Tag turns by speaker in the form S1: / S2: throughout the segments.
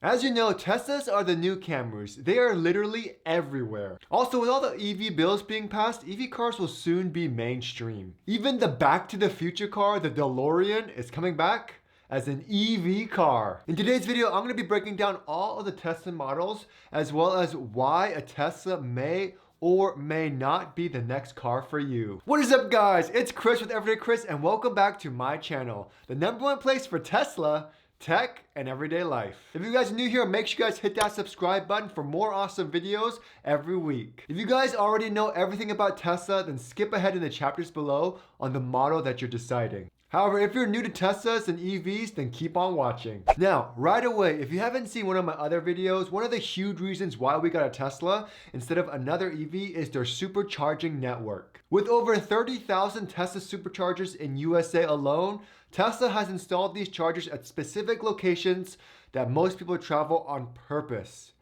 S1: As you know, Teslas are the new Camrys. They are literally everywhere. Also, with all the EV bills being passed, EV cars will soon be mainstream. Even the Back to the Future car, the DeLorean, is coming back as an EV car. In today's video, I'm going to be breaking down all of the Tesla models, as well as why a Tesla may or may not be the next car for you. What is up, guys? It's Chris with Everydaychris, and welcome back to my channel, the #1 place for Tesla, tech, and everyday life. If you guys are new here, make sure you guys hit that subscribe button for more awesome videos every week. If you guys already know everything about Tesla, then skip ahead in the chapters below on the model that you're deciding. However, if you're new to Teslas and EVs, then keep on watching. Now, right away, if you haven't seen one of my other videos, one of the huge reasons why we got a Tesla instead of another EV is their supercharging network. With over 30,000 Tesla superchargers in USA alone, Tesla has installed these chargers at specific locations that most people travel on purpose.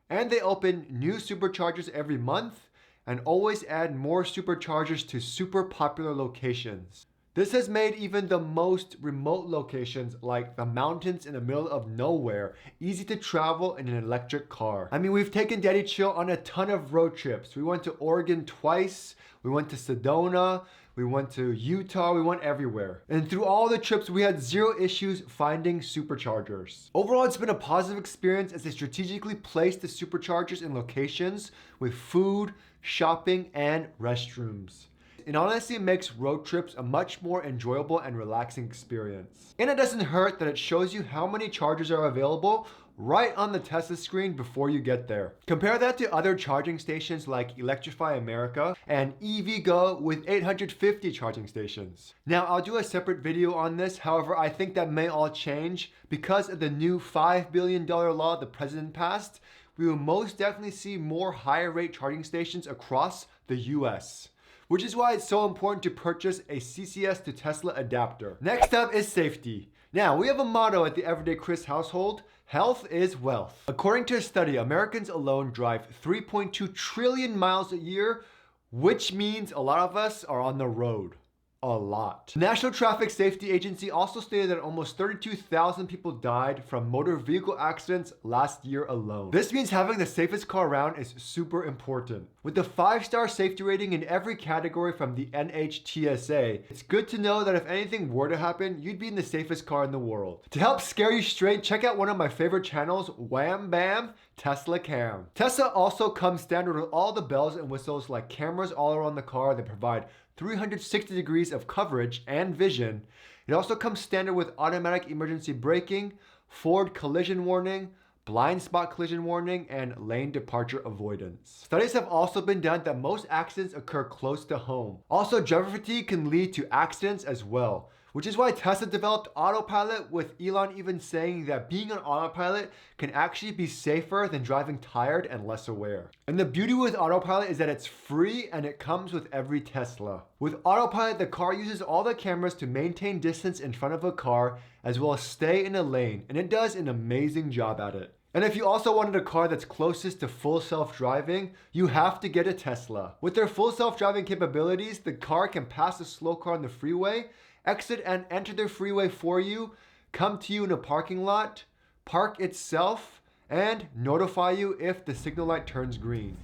S1: And they open new superchargers every month and always add more superchargers to super popular locations. This has made even the most remote locations, like the mountains in the middle of nowhere, easy to travel in an electric car. I mean, we've taken Daddy Chill on a ton of road trips. We went to Oregon twice, we went to Sedona, we went to Utah, we went everywhere. And through all the trips, we had zero issues finding superchargers. Overall, it's been a positive experience as they strategically place the superchargers in locations with food, shopping, and restrooms. It honestly makes road trips a much more enjoyable and relaxing experience. And it doesn't hurt that it shows you how many chargers are available right on the Tesla screen before you get there. Compare that to other charging stations like Electrify America and EVgo with 850 charging stations. Now, I'll do a separate video on this. However, I think that may all change because of the new $5 billion law the president passed. We will most definitely see more higher rate charging stations across the US. Which is why it's so important to purchase a CCS to Tesla adapter. Next up is safety. Now, we have a motto at the Everydaychris household: health is wealth. According to a study, Americans alone drive 3.2 trillion miles a year, which means a lot of us are on the road. A lot. The National Traffic Safety Agency also stated that almost 32,000 people died from motor vehicle accidents last year alone. This means having the safest car around is super important. With the 5-star safety rating in every category from the NHTSA, it's good to know that if anything were to happen, you'd be in the safest car in the world. To help scare you straight, check out one of my favorite channels, Wham Bam Tesla Cam. Tesla also comes standard with all the bells and whistles like cameras all around the car that provide 360 degrees of coverage and vision. It also comes standard with automatic emergency braking, forward collision warning, blind spot collision warning, and lane departure avoidance. Studies have also been done that most accidents occur close to home. Also, driver fatigue can lead to accidents as well, which is why Tesla developed Autopilot, with Elon even saying that being on Autopilot can actually be safer than driving tired and less aware. And the beauty with Autopilot is that it's free and it comes with every Tesla. With Autopilot, the car uses all the cameras to maintain distance in front of a car as well as stay in a lane, and it does an amazing job at it. And if you also wanted a car that's closest to full self-driving, you have to get a Tesla. With their full self-driving capabilities, the car can pass a slow car on the freeway, exit and enter the freeway for you, come to you in a parking lot, park itself, and notify you if the signal light turns green.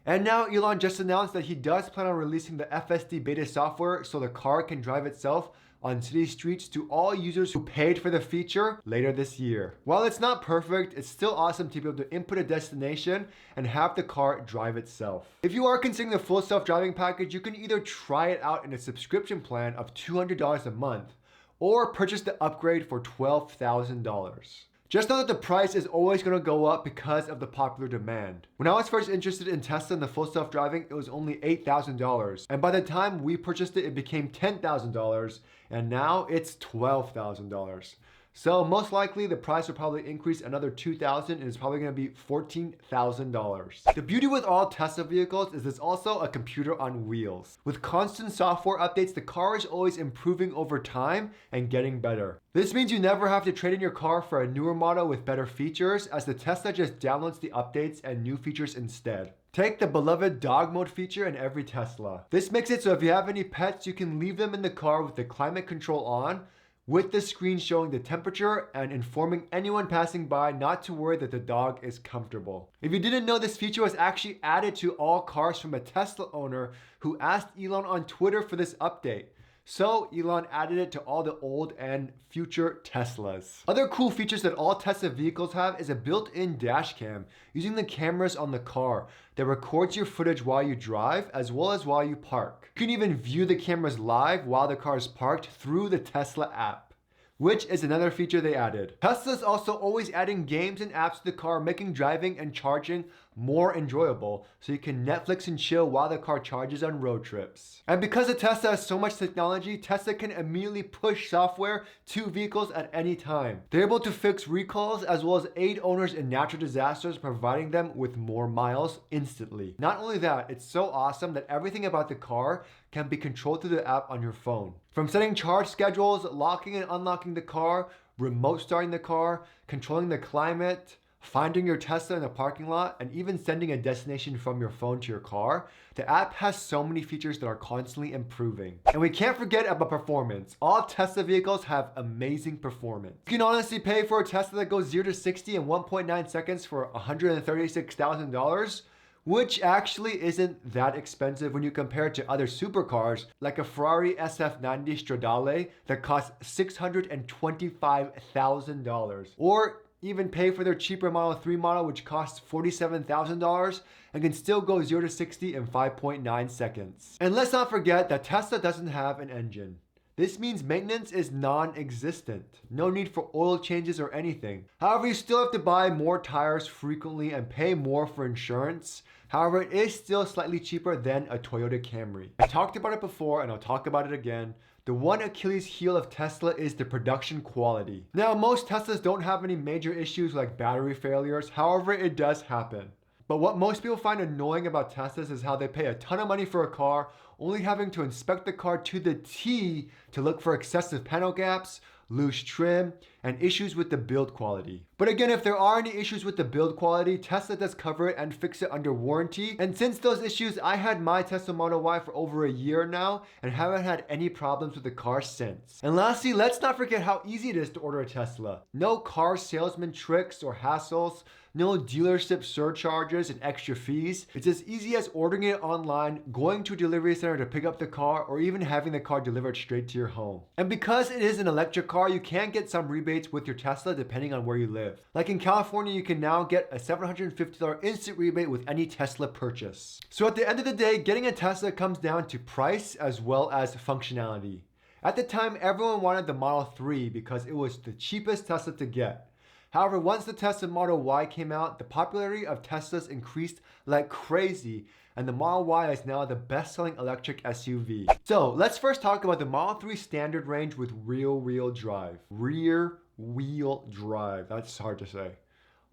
S1: And now Elon just announced that he does plan on releasing the FSD beta software so the car can drive itself on city streets to all users who paid for the feature later this year. While it's not perfect, it's still awesome to be able to input a destination and have the car drive itself. If you are considering the full self-driving package, you can either try it out in a subscription plan of $200 a month or purchase the upgrade for $12,000. Just know that the price is always going to go up because of the popular demand. When I was first interested in Tesla and the full self-driving, it was only $8,000. And by the time we purchased it, it became $10,000. And now it's $12,000. So most likely the price will probably increase another $2,000 and it's probably going to be $14,000. The beauty with all Tesla vehicles is it's also a computer on wheels. With constant software updates, the car is always improving over time and getting better. This means you never have to trade in your car for a newer model with better features, as the Tesla just downloads the updates and new features instead. Take the beloved dog mode feature in every Tesla. This makes it so if you have any pets, you can leave them in the car with the climate control on, with the screen showing the temperature and informing anyone passing by not to worry that the dog is comfortable. If you didn't know, this feature was actually added to all cars from a Tesla owner who asked Elon on Twitter for this update. So Elon added it to all the old and future Teslas. Other cool features that all Tesla vehicles have is a built-in dash cam using the cameras on the car that records your footage while you drive as well as while you park. You can even view the cameras live while the car is parked through the Tesla app, which is another feature they added. Tesla's also always adding games and apps to the car, making driving and charging more enjoyable, so you can Netflix and chill while the car charges on road trips. And because the Tesla has so much technology, Tesla can immediately push software to vehicles at any time. They're able to fix recalls as well as aid owners in natural disasters, providing them with more miles instantly. Not only that, it's so awesome that everything about the car can be controlled through the app on your phone. From setting charge schedules, locking and unlocking the car, remote starting the car, controlling the climate, finding your Tesla in the parking lot, and even sending a destination from your phone to your car, the app has so many features that are constantly improving. And we can't forget about performance. All Tesla vehicles have amazing performance. You can honestly pay for a Tesla that goes 0 to 60 in 1.9 seconds for $136,000, which actually isn't that expensive when you compare it to other supercars like a Ferrari SF90 Stradale that costs $625,000, or even pay for their cheaper Model 3 model which costs $47,000 and can still go 0 to 60 in 5.9 seconds. And let's not forget that Tesla doesn't have an engine. This means maintenance is non-existent. No need for oil changes or anything. However, you still have to buy more tires frequently and pay more for insurance. However, it is still slightly cheaper than a Toyota Camry. I talked about it before and I'll talk about it again. The one Achilles heel of Tesla is the production quality. Now, most Teslas don't have any major issues like battery failures. However, it does happen. But what most people find annoying about Teslas is how they pay a ton of money for a car, only having to inspect the car to the T to look for excessive panel gaps, loose trim, and issues with the build quality. But again, if there are any issues with the build quality, Tesla does cover it and fix it under warranty. And since those issues, I had my Tesla Model Y for over a year now and haven't had any problems with the car since. And lastly, let's not forget how easy it is to order a Tesla. No car salesman tricks or hassles, no dealership surcharges and extra fees. It's as easy as ordering it online, going to a delivery center to pick up the car, or even having the car delivered straight to your home. And because it is an electric car, you can get some rebates with your Tesla depending on where you live. Like in California, you can now get a $750 instant rebate with any Tesla purchase. So at the end of the day, getting a Tesla comes down to price as well as functionality. At the time, everyone wanted the Model 3 because it was the cheapest Tesla to get. However, once the Tesla Model Y came out, the popularity of Teslas increased like crazy, and the Model Y is now the best-selling electric SUV. So let's first talk about the Model 3 standard range with rear-wheel drive. Rear-wheel drive, that's hard to say.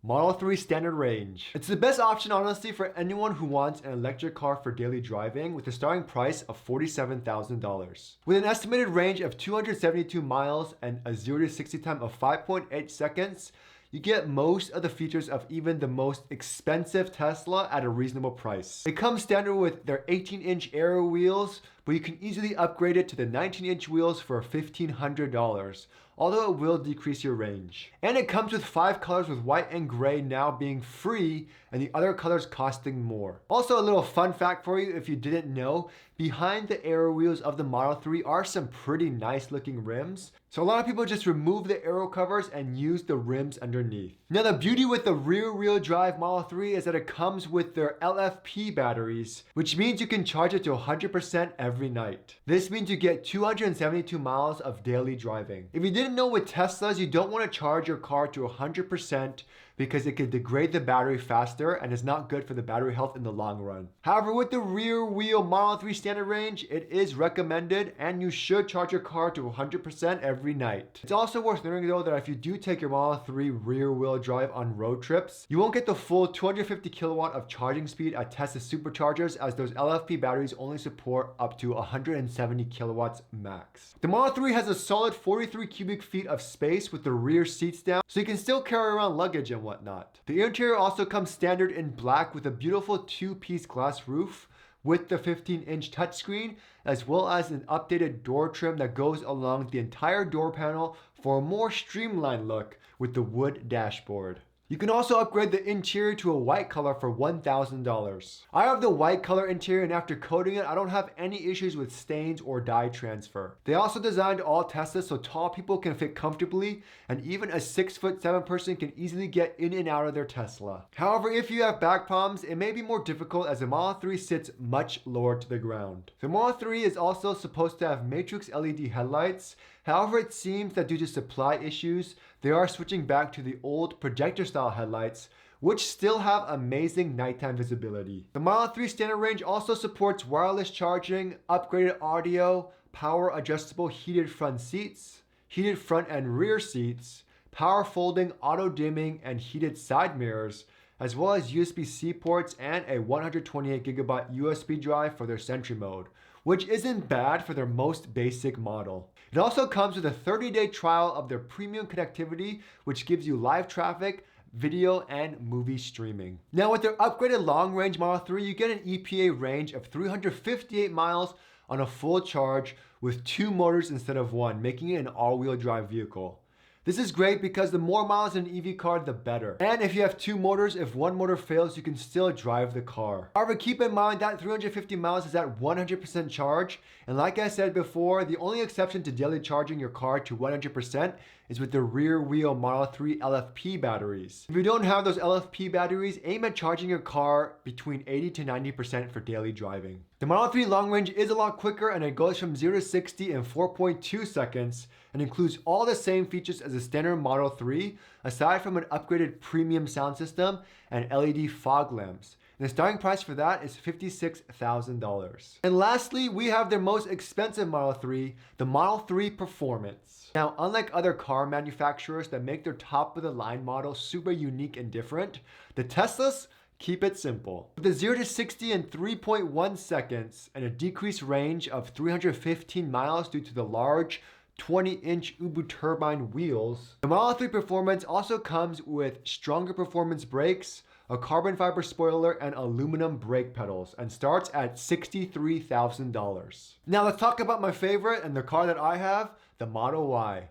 S1: Model 3 standard range. It's the best option honestly for anyone who wants an electric car for daily driving with a starting price of $47,000. With an estimated range of 272 miles and a 0 to 60 time of 5.8 seconds, you get most of the features of even the most expensive Tesla at a reasonable price. It comes standard with their 18-inch aero wheels, but you can easily upgrade it to the 19-inch wheels for $1,500. Although it will decrease your range. And it comes with 5 colors with white and gray now being free and the other colors costing more. Also a little fun fact for you if you didn't know, behind the aero wheels of the Model 3 are some pretty nice looking rims. So a lot of people just remove the aero covers and use the rims underneath. Now the beauty with the rear wheel drive Model 3 is that it comes with their LFP batteries, which means you can charge it to 100% every night. This means you get 272 miles of daily driving. If you didn't know, with Teslas, you don't want to charge your car to 100% because it could degrade the battery faster and is not good for the battery health in the long run. However, with the rear wheel Model 3 standard range, it is recommended and you should charge your car to 100% every night. It's also worth noting though that if you do take your Model 3 rear wheel drive on road trips, you won't get the full 250 kilowatt of charging speed at Tesla superchargers, as those LFP batteries only support up to 170 kilowatts max. The Model 3 has a solid 43 cubic feet of space with the rear seats down, so you can still carry around luggage and whatnot. The interior also comes standard in black with a beautiful 2-piece glass roof, with the 15-inch touchscreen, as well as an updated door trim that goes along the entire door panel for a more streamlined look with the wood dashboard. You can also upgrade the interior to a white color for $1,000. I have the white color interior, and after coating it, I don't have any issues with stains or dye transfer. They also designed all Teslas so tall people can fit comfortably, and even a 6'7" person can easily get in and out of their Tesla. However, if you have back problems, it may be more difficult as the Model 3 sits much lower to the ground. The Model 3 is also supposed to have matrix LED headlights. However, it seems that due to supply issues, they are switching back to the old projector style headlights, which still have amazing nighttime visibility. The Model 3 standard range also supports wireless charging, upgraded audio, power adjustable heated front seats, heated front and rear seats, power folding, auto dimming, and heated side mirrors, as well as USB-C ports and a 128GB USB drive for their Sentry mode, which isn't bad for their most basic model. It also comes with a 30-day trial of their premium connectivity, which gives you live traffic, video, and movie streaming. Now with their upgraded long-range Model 3, you get an EPA range of 358 miles on a full charge with 2 motors instead of 1, making it an all-wheel drive vehicle. This is great because the more miles in an EV car, the better. And if you have 2 motors, if one motor fails, you can still drive the car. However, keep in mind that 350 miles is at 100% charge. And like I said before, the only exception to daily charging your car to 100% is with the rear wheel Model 3 LFP batteries. If you don't have those LFP batteries, aim at charging your car between 80 to 90% for daily driving. The Model 3 long range is a lot quicker, and it goes from 0 to 60 in 4.2 seconds and includes all the same features as a standard Model 3, aside from an upgraded premium sound system and LED fog lamps. And the starting price for that is $56,000. And lastly, we have their most expensive Model 3, the Model 3 Performance. Now, unlike other car manufacturers that make their top of the line model super unique and different, the Teslas keep it simple. With a 0 to 60 in 3.1 seconds and a decreased range of 315 miles due to the large 20-inch Ubu turbine wheels, the Model 3 Performance also comes with stronger performance brakes, a carbon fiber spoiler, and aluminum brake pedals, and starts at $63,000. Now let's talk about my favorite and the car that I have, the Model Y.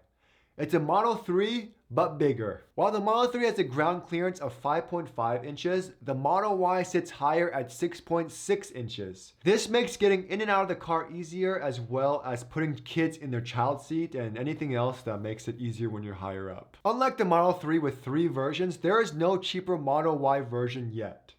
S1: It's a Model 3, but bigger. While the Model 3 has a ground clearance of 5.5 inches, the Model Y sits higher at 6.6 inches. This makes getting in and out of the car easier, as well as putting kids in their child seat and anything else that makes it easier when you're higher up. Unlike the Model 3 with 3 versions, there is no cheaper Model Y version yet.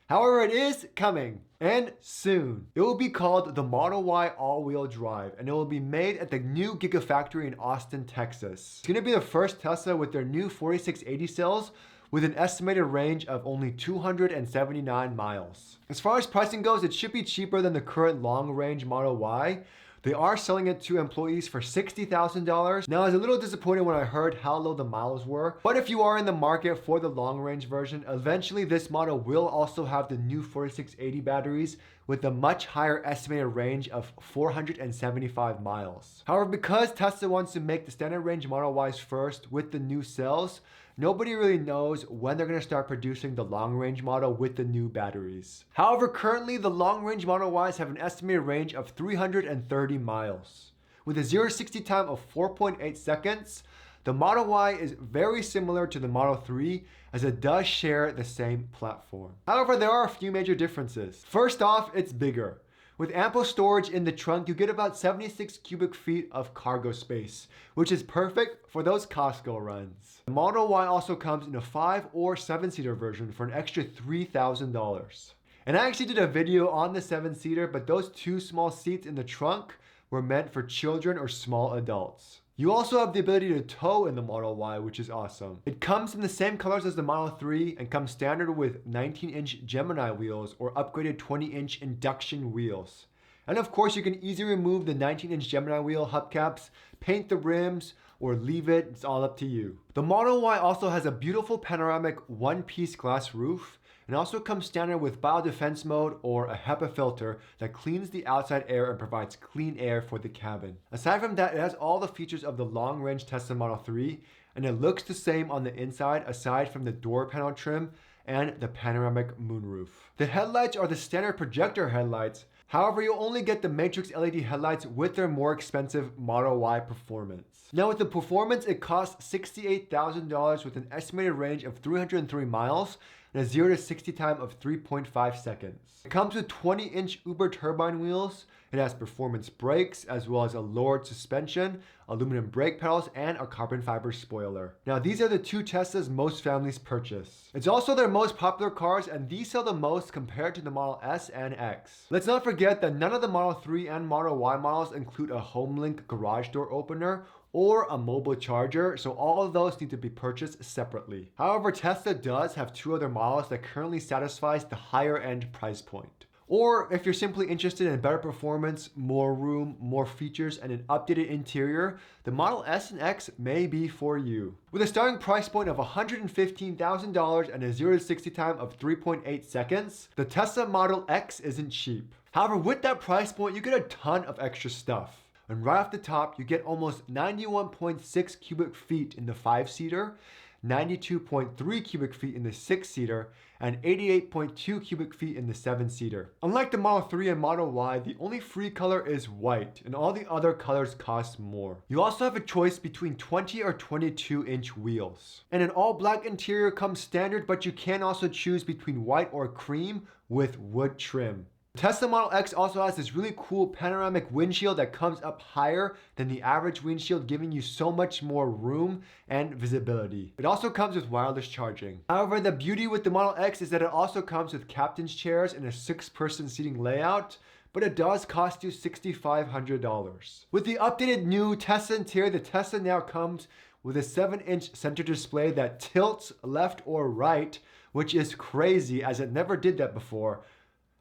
S1: However, it is coming, and soon. It will be called the Model Y all-wheel drive, and it will be made at the new Gigafactory in Austin, Texas. It's going to be the first Tesla with their new 4680 cells with an estimated range of only 279 miles. As far as pricing goes, it should be cheaper than the current long-range Model Y. They are selling it to employees for $60,000. Now, I was a little disappointed when I heard how low the miles were, but if you are in the market for the long-range version, eventually this model will also have the new 4680 batteries with a much higher estimated range of 475 miles. However, because Tesla wants to make the standard range Model Ys first with the new cells, nobody really knows when they're going to start producing the long-range model with the new batteries. However, currently the long-range Model Ys have an estimated range of 330 miles. With a 0 to 60 time of 4.8 seconds, the Model Y is very similar to the Model 3 as it does share the same platform. However, there are a few major differences. First off, it's bigger. With ample storage in the trunk, you get about 76 cubic feet of cargo space, which is perfect for those Costco runs. The Model Y also comes in a 5 or 7-seater version for an extra $3,000. And I actually did a video on the 7-seater, but those 2 small seats in the trunk were meant for children or small adults. You also have the ability to tow in the Model Y, which is awesome. It comes in the same colors as the Model 3 and comes standard with 19-inch Gemini wheels or upgraded 20-inch induction wheels. And of course, you can easily remove the 19-inch Gemini wheel hubcaps, paint the rims, or leave it. It's all up to you. The Model Y also has a beautiful panoramic one-piece glass roof, and also comes standard with biodefense mode or a HEPA filter that cleans the outside air and provides clean air for the cabin. Aside from that, it has all the features of the long-range Tesla Model 3, and it looks the same on the inside aside from the door panel trim and the panoramic moonroof. The headlights are the standard projector headlights. However, you'll only get the Matrix LED headlights with their more expensive Model Y performance. Now with the performance, it costs $68,000 with an estimated range of 303 miles and a 0 to 60 time of 3.5 seconds. It comes with 20-inch Uber turbine wheels. It has performance brakes as well as a lowered suspension, aluminum brake pedals, and a carbon fiber spoiler. Now these are the two Teslas most families purchase. It's also their most popular cars, and these sell the most compared to the Model S and X. Let's not forget that none of the Model 3 and Model Y models include a HomeLink garage door opener or a mobile charger, so all of those need to be purchased separately. However, Tesla does have two other models that currently satisfies the higher end price point. Or if you're simply interested in better performance, more room, more features, and an updated interior, the Model S and X may be for you. With a starting price point of $115,000 and a 0 to 60 time of 3.8 seconds, the Tesla Model X isn't cheap. However, with that price point, you get a ton of extra stuff. And right off the top, you get almost 91.6 cubic feet in the 5-seater, 92.3 cubic feet in the 6-seater, and 88.2 cubic feet in the 7-seater. Unlike the Model 3 and Model Y, the only free color is white, and all the other colors cost more. You also have a choice between 20 or 22-inch wheels. And an all-black interior comes standard, but you can also choose between white or cream with wood trim. Tesla Model X also has this really cool panoramic windshield that comes up higher than the average windshield, giving you so much more room and visibility. It also comes with wireless charging. However, the beauty with the Model X is that it also comes with captain's chairs and a 6-person seating layout, but it does cost you $6,500. With the updated new Tesla interior, the Tesla now comes with a 7-inch center display that tilts left or right, which is crazy as it never did that before,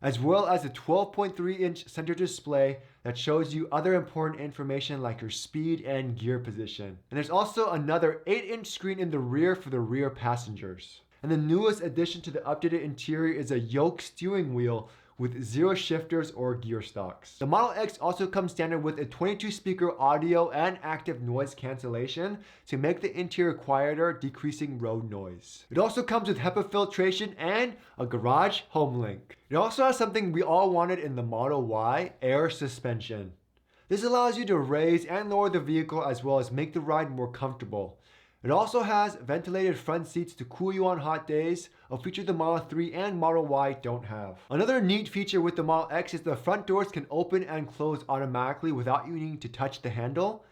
S1: as well as a 12.3-inch center display that shows you other important information like your speed and gear position. And there's also another 8-inch screen in the rear for the rear passengers. And the newest addition to the updated interior is a yoke steering wheel with 0 shifters or gear stalks. The Model X also comes standard with a 22-speaker audio and active noise cancellation to make the interior quieter, decreasing road noise. It also comes with HEPA filtration and a garage HomeLink. It also has something we all wanted in the Model Y, air suspension. This allows you to raise and lower the vehicle as well as make the ride more comfortable. It also has ventilated front seats to cool you on hot days, a feature the Model 3 and Model Y don't have. Another neat feature with the Model X is the front doors can open and close automatically without you needing to touch the handle.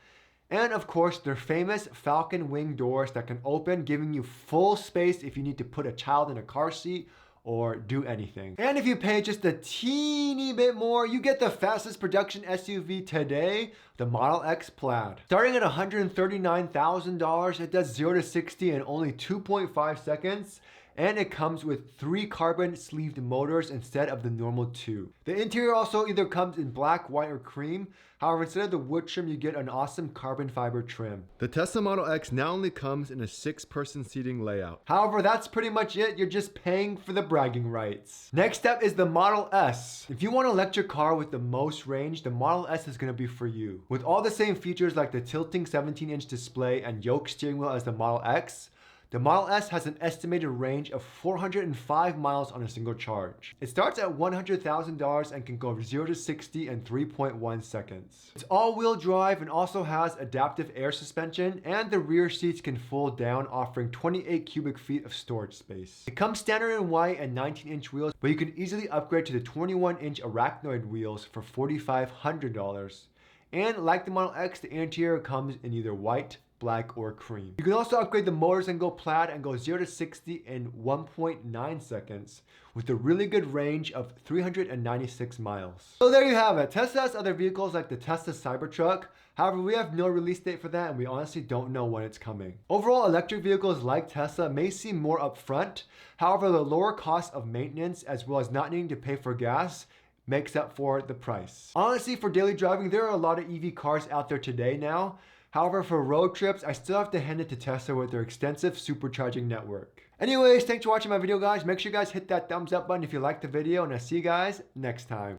S1: And of course, their famous Falcon wing doors that can open, giving you full space if you need to put a child in a car seat or do anything. And if you pay just a teeny bit more, you get the fastest production SUV today, the Model X Plaid. Starting at $139,000, it does 0 to 60 in only 2.5 seconds, and it comes with 3 carbon sleeved motors instead of the normal 2. The interior also either comes in black, white, or cream. However, instead of the wood trim, you get an awesome carbon fiber trim. The Tesla Model X now only comes in a 6-person seating layout. However, that's pretty much it. You're just paying for the bragging rights. Next up is the Model S. If you want an electric car with the most range, the Model S is going to be for you. With all the same features like the tilting 17-inch display and yoke steering wheel as the Model X, the Model S has an estimated range of 405 miles on a single charge. It starts at $100,000 and can go 0 to 60 in 3.1 seconds. It's all-wheel drive and also has adaptive air suspension, and the rear seats can fold down, offering 28 cubic feet of storage space. It comes standard in white and 19-inch wheels, but you can easily upgrade to the 21-inch Arachnoid wheels for $4,500. And like the Model X, the interior comes in either white, black, or cream. You can also upgrade the motors and go Plaid and go 0 to 60 in 1.9 seconds with a really good range of 396 miles. So there you have it. Tesla has other vehicles like the Tesla Cybertruck. However, we have no release date for that and we honestly don't know when it's coming. Overall, electric vehicles like Tesla may seem more upfront. However, the lower cost of maintenance as well as not needing to pay for gas makes up for the price. Honestly, for daily driving, there are a lot of EV cars out there today now. However, for road trips, I still have to hand it to Tesla with their extensive supercharging network. Anyways, thanks for watching my video, guys. Make sure you guys hit that thumbs up button if you liked the video, and I'll see you guys next time.